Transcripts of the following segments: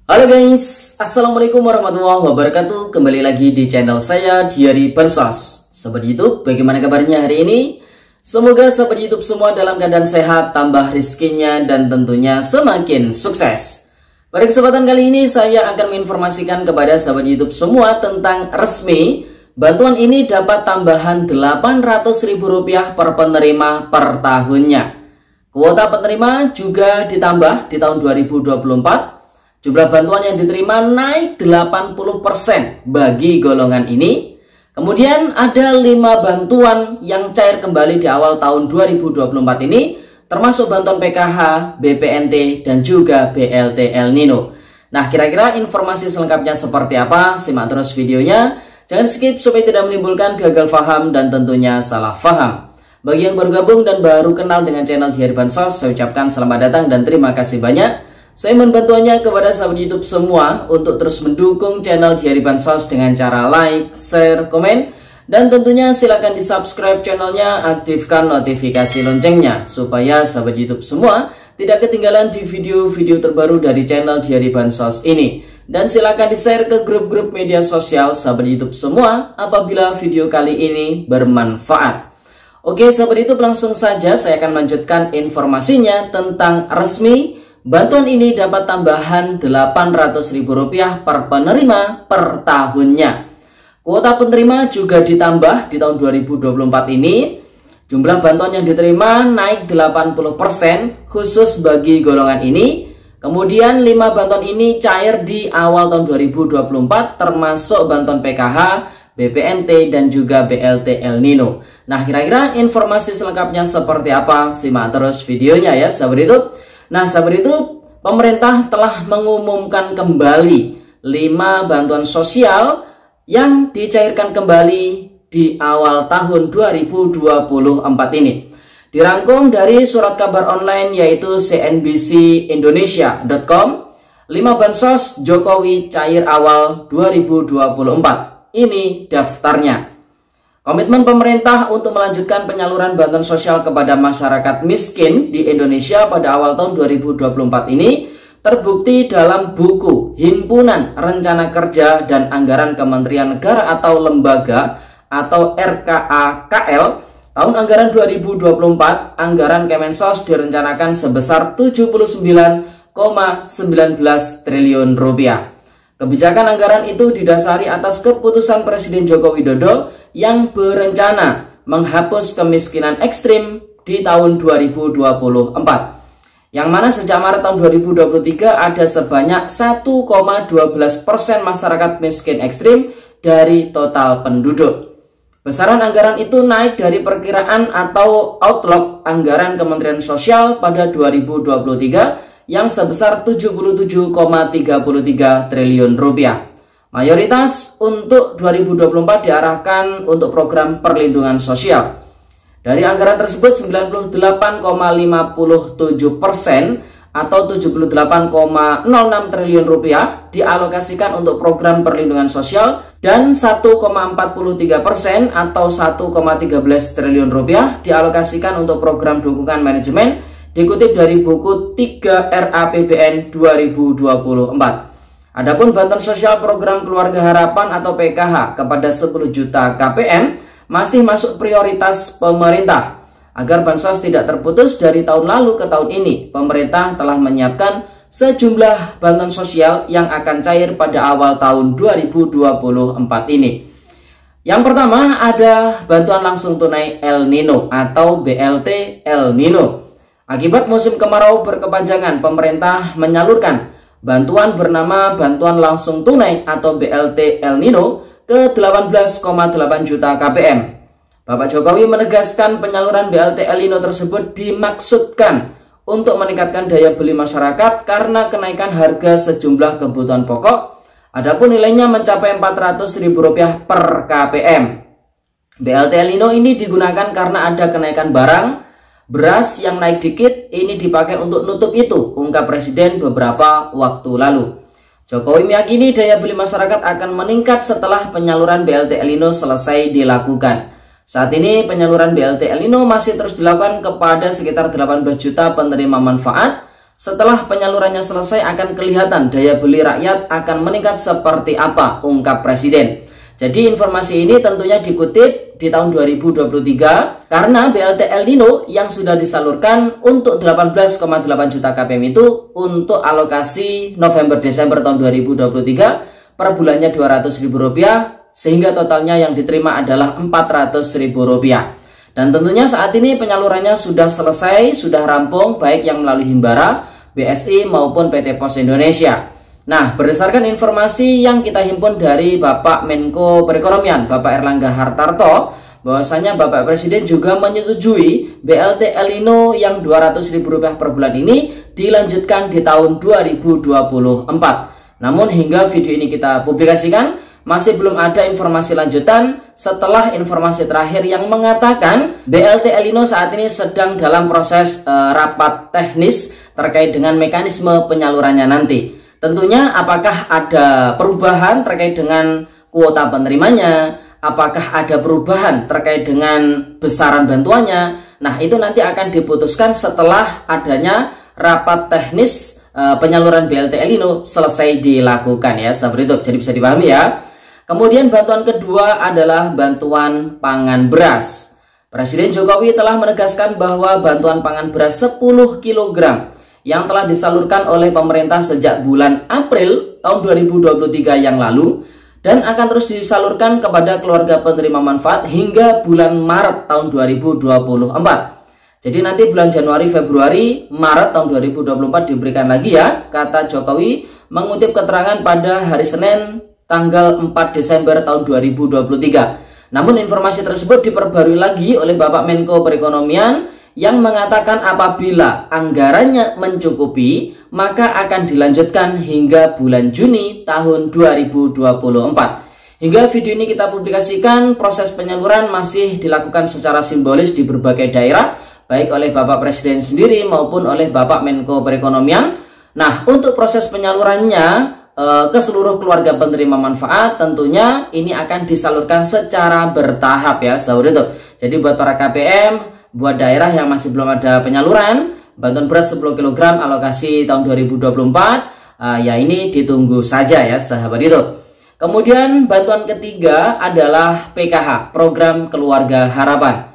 Halo guys, Assalamualaikum warahmatullahi wabarakatuh. Kembali lagi di channel saya, Diary Bansos. Sobat YouTube, bagaimana kabarnya hari ini? Semoga sobat YouTube semua dalam keadaan sehat, tambah rizkinya, dan tentunya semakin sukses. Pada kesempatan kali ini saya akan menginformasikan kepada sobat YouTube semua tentang resmi bantuan ini dapat tambahan Rp800.000 per penerima per tahunnya. Kuota penerima juga ditambah di tahun 2024. Jumlah bantuan yang diterima naik 80% bagi golongan ini. Kemudian ada 5 bantuan yang cair kembali di awal tahun 2024 ini, termasuk bantuan PKH, BPNT, dan juga BLT El Nino. Nah, kira-kira informasi selengkapnya seperti apa? Simak terus videonya. Jangan skip supaya tidak menimbulkan gagal paham dan tentunya salah paham. Bagi yang baru gabung dan baru kenal dengan channel Diary Bansos, saya ucapkan selamat datang dan terima kasih banyak. Saya mohon bantuannya kepada sahabat YouTube semua untuk terus mendukung channel Diary Bansos dengan cara like, share, komen, dan tentunya silakan di subscribe channelnya, aktifkan notifikasi loncengnya supaya sahabat YouTube semua tidak ketinggalan di video-video terbaru dari channel Diary Bansos ini. Dan silakan di share ke grup-grup media sosial sahabat YouTube semua apabila video kali ini bermanfaat. Oke sahabat YouTube, langsung saja saya akan melanjutkan informasinya tentang resmi bantuan ini dapat tambahan Rp800.000 per penerima per tahunnya. Kuota penerima juga ditambah di tahun 2024 ini. Jumlah bantuan yang diterima naik 80% khusus bagi golongan ini. Kemudian 5 bantuan ini cair di awal tahun 2024 termasuk bantuan PKH, BPNT, dan juga BLT El Nino. Nah, kira-kira informasi selengkapnya seperti apa? Simak terus videonya ya sahabat YouTube. Nah sahabat YouTube, pemerintah telah mengumumkan kembali 5 bantuan sosial yang dicairkan kembali di awal tahun 2024 ini. Dirangkum dari surat kabar online yaitu cnbcindonesia.com, 5 bansos Jokowi cair awal 2024. Ini daftarnya. Komitmen pemerintah untuk melanjutkan penyaluran bantuan sosial kepada masyarakat miskin di Indonesia pada awal tahun 2024 ini terbukti dalam buku Himpunan Rencana Kerja dan Anggaran Kementerian Negara atau Lembaga atau RKAKL tahun anggaran 2024. Anggaran Kemensos direncanakan sebesar Rp79,19 triliun. Kebijakan anggaran itu didasari atas keputusan Presiden Joko Widodo yang berencana menghapus kemiskinan ekstrim di tahun 2024. Yang mana sejak Maret tahun 2023 ada sebanyak 1,12% masyarakat miskin ekstrim dari total penduduk. Besaran anggaran itu naik dari perkiraan atau outlook anggaran Kementerian Sosial pada 2023 yang sebesar Rp77,33 triliun. Mayoritas untuk 2024 diarahkan untuk program perlindungan sosial. Dari anggaran tersebut 98,57% atau Rp78,06 triliun dialokasikan untuk program perlindungan sosial dan 1,43% atau Rp1,13 triliun dialokasikan untuk program dukungan manajemen. Dikutip dari buku 3 RAPBN 2024. Adapun bantuan sosial program Keluarga Harapan atau PKH kepada 10 juta KPM masih masuk prioritas pemerintah. Agar bansos tidak terputus dari tahun lalu ke tahun ini, pemerintah telah menyiapkan sejumlah bantuan sosial yang akan cair pada awal tahun 2024 ini. Yang pertama ada bantuan langsung tunai El Nino atau BLT El Nino. Akibat musim kemarau berkepanjangan, pemerintah menyalurkan bantuan bernama Bantuan Langsung Tunai atau BLT El Nino ke 18,8 juta KPM. Bapak Jokowi menegaskan penyaluran BLT El Nino tersebut dimaksudkan untuk meningkatkan daya beli masyarakat karena kenaikan harga sejumlah kebutuhan pokok. Adapun nilainya mencapai Rp400.000 per KPM. BLT El Nino ini digunakan karena ada kenaikan barang. Beras yang naik dikit ini dipakai untuk nutup itu, ungkap Presiden beberapa waktu lalu. Jokowi meyakini daya beli masyarakat akan meningkat setelah penyaluran BLT El Nino selesai dilakukan. Saat ini penyaluran BLT El Nino masih terus dilakukan kepada sekitar 18 juta penerima manfaat Setelah penyalurannya selesai akan kelihatan daya beli rakyat akan meningkat seperti apa, ungkap Presiden. Jadi informasi ini tentunya dikutip di tahun 2023 karena BLT El Nino yang sudah disalurkan untuk 18,8 juta KPM itu untuk alokasi November-Desember tahun 2023 per bulannya Rp200.000 sehingga totalnya yang diterima adalah Rp400.000. Dan tentunya saat ini penyalurannya sudah selesai, sudah rampung baik yang melalui Himbara, BSI maupun PT Pos Indonesia. Nah, berdasarkan informasi yang kita himpun dari Bapak Menko Perekonomian, Bapak Erlangga Hartarto, bahwasanya Bapak Presiden juga menyetujui BLT El Nino yang Rp200.000 per bulan ini dilanjutkan di tahun 2024. Namun hingga video ini kita publikasikan, masih belum ada informasi lanjutan setelah informasi terakhir yang mengatakan BLT El Nino saat ini sedang dalam proses rapat teknis terkait dengan mekanisme penyalurannya nanti. Tentunya apakah ada perubahan terkait dengan kuota penerimanya, apakah ada perubahan terkait dengan besaran bantuannya. Nah, itu nanti akan diputuskan setelah adanya rapat teknis penyaluran BLT El Nino selesai dilakukan ya, sahabat YouTube. Jadi bisa dipahami ya. Kemudian bantuan kedua adalah bantuan pangan beras. Presiden Jokowi telah menegaskan bahwa bantuan pangan beras 10 kg yang telah disalurkan oleh pemerintah sejak bulan April tahun 2023 yang lalu dan akan terus disalurkan kepada keluarga penerima manfaat hingga bulan Maret tahun 2024. Jadi nanti bulan Januari, Februari, Maret tahun 2024 diberikan lagi ya, kata Jokowi mengutip keterangan pada hari Senin tanggal 4 Desember tahun 2023. Namun informasi tersebut diperbarui lagi oleh Bapak Menko Perekonomian yang mengatakan apabila anggarannya mencukupi maka akan dilanjutkan hingga bulan Juni tahun 2024. Hingga video ini kita publikasikan, proses penyaluran masih dilakukan secara simbolis di berbagai daerah baik oleh Bapak Presiden sendiri maupun oleh Bapak Menko Perekonomian. Nah, untuk proses penyalurannya ke seluruh keluarga penerima manfaat tentunya ini akan disalurkan secara bertahap ya, sahabat YouTube. Jadi buat para KPM, buat daerah yang masih belum ada penyaluran bantuan beras 10 kg alokasi tahun 2024, ya ini ditunggu saja ya, sahabat YouTube. Kemudian bantuan ketiga adalah PKH, Program Keluarga Harapan.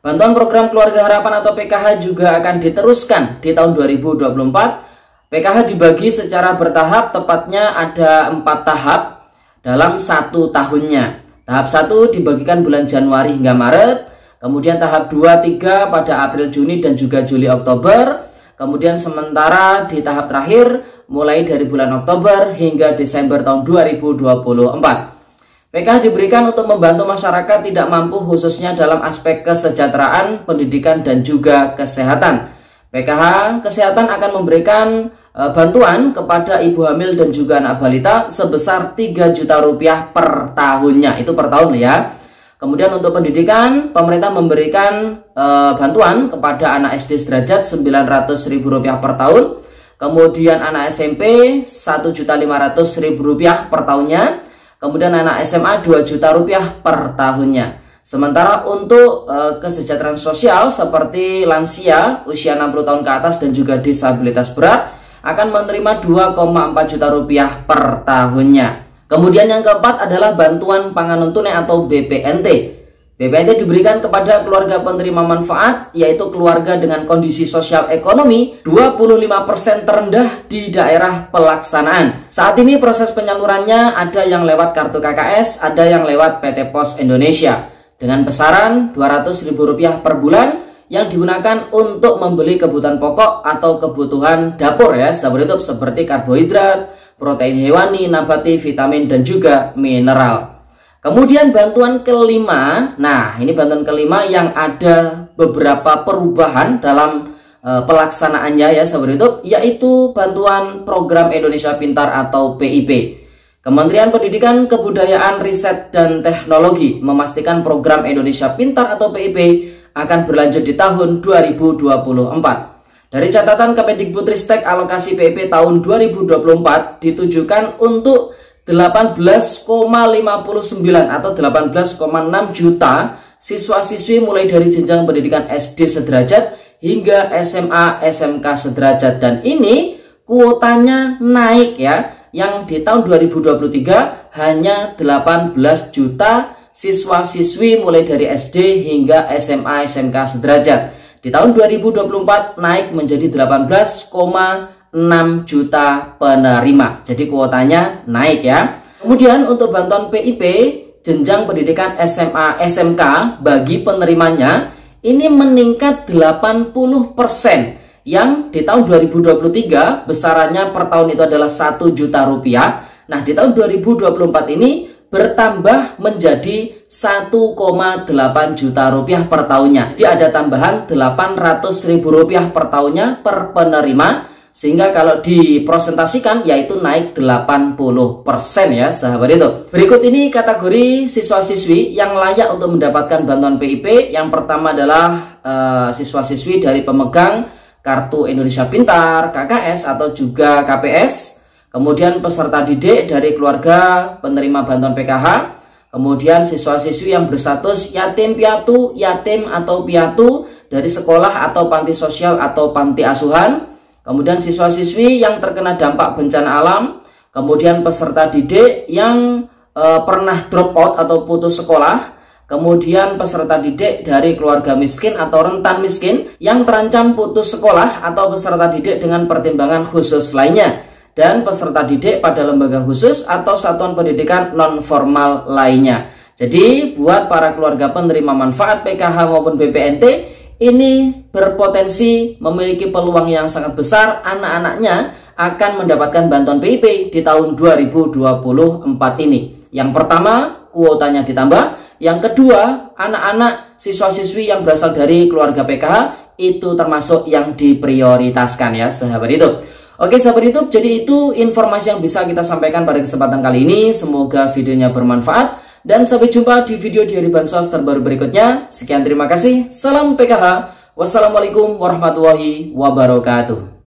Bantuan Program Keluarga Harapan atau PKH juga akan diteruskan di tahun 2024. PKH dibagi secara bertahap, tepatnya ada 4 tahap dalam 1 tahunnya. Tahap 1 dibagikan bulan Januari hingga Maret, kemudian tahap 2, 3 pada April, Juni dan juga Juli, Oktober. Kemudian sementara di tahap terakhir mulai dari bulan Oktober hingga Desember tahun 2024. PKH diberikan untuk membantu masyarakat tidak mampu khususnya dalam aspek kesejahteraan, pendidikan dan juga kesehatan. PKH Kesehatan akan memberikan bantuan kepada ibu hamil dan juga anak balita sebesar Rp3 juta per tahunnya, itu per tahun ya. Kemudian untuk pendidikan, pemerintah memberikan bantuan kepada anak SD sederajat Rp900.000 per tahun. Kemudian anak SMP Rp1.500.000 per tahunnya. Kemudian anak SMA Rp2 juta per tahunnya. Sementara untuk kesejahteraan sosial seperti lansia usia 60 tahun ke atas dan juga disabilitas berat akan menerima Rp2,4 juta per tahunnya. Kemudian yang keempat adalah bantuan pangan non tunai atau BPNT. BPNT diberikan kepada keluarga penerima manfaat, yaitu keluarga dengan kondisi sosial ekonomi 25% terendah di daerah pelaksanaan. Saat ini proses penyalurannya ada yang lewat kartu KKS, ada yang lewat PT Pos Indonesia dengan besaran Rp200.000 per bulan yang digunakan untuk membeli kebutuhan pokok atau kebutuhan dapur ya, sahabat YouTube, seperti karbohidrat, protein hewani, nabati, vitamin dan juga mineral. Kemudian bantuan kelima, nah ini bantuan kelima yang ada beberapa perubahan dalam pelaksanaannya ya, sahabat YouTube, yaitu bantuan Program Indonesia Pintar atau PIP. Kementerian Pendidikan, Kebudayaan, Riset dan Teknologi memastikan Program Indonesia Pintar atau PIP akan berlanjut di tahun 2024. Dari catatan Kemendikbudristek, alokasi PIP tahun 2024 ditujukan untuk 18,59 atau 18,6 juta siswa-siswi mulai dari jenjang pendidikan SD sederajat hingga SMA SMK sederajat, dan ini kuotanya naik ya, yang di tahun 2023 hanya 18 juta siswa-siswi mulai dari SD hingga SMA SMK sederajat. Di tahun 2024 naik menjadi 18,6 juta penerima. Jadi kuotanya naik ya. Kemudian untuk bantuan PIP jenjang pendidikan SMA SMK bagi penerimanya ini meningkat 80%, yang di tahun 2023 besarannya per tahun itu adalah 1 juta rupiah. Nah, di tahun 2024 ini bertambah menjadi 1,8 juta rupiah per tahunnya. Jadi ada tambahan 800.000 rupiah per tahunnya per penerima, sehingga kalau dipresentasikan yaitu naik 80% ya sahabat itu. Berikut ini kategori siswa-siswi yang layak untuk mendapatkan bantuan PIP. Yang pertama adalah siswa-siswi dari pemegang Kartu Indonesia Pintar, KKS atau juga KPS. Kemudian peserta didik dari keluarga penerima bantuan PKH. Kemudian siswa-siswi yang berstatus yatim piatu, yatim atau piatu dari sekolah atau panti sosial atau panti asuhan. Kemudian siswa-siswi yang terkena dampak bencana alam. Kemudian peserta didik yang pernah drop out atau putus sekolah. Kemudian peserta didik dari keluarga miskin atau rentan miskin yang terancam putus sekolah, atau peserta didik dengan pertimbangan khusus lainnya, dan peserta didik pada lembaga khusus atau satuan pendidikan non formal lainnya. Jadi buat para keluarga penerima manfaat PKH maupun BPNT, ini berpotensi memiliki peluang yang sangat besar anak-anaknya akan mendapatkan bantuan PIP di tahun 2024 ini. Yang pertama, kuotanya ditambah. Yang kedua, anak-anak siswa-siswi yang berasal dari keluarga PKH itu termasuk yang diprioritaskan ya sahabat YouTube. Oke sahabat YouTube, jadi itu informasi yang bisa kita sampaikan pada kesempatan kali ini. Semoga videonya bermanfaat, dan sampai jumpa di video Diari Bansos terbaru berikutnya. Sekian, terima kasih. Salam PKH. Wassalamualaikum warahmatullahi wabarakatuh.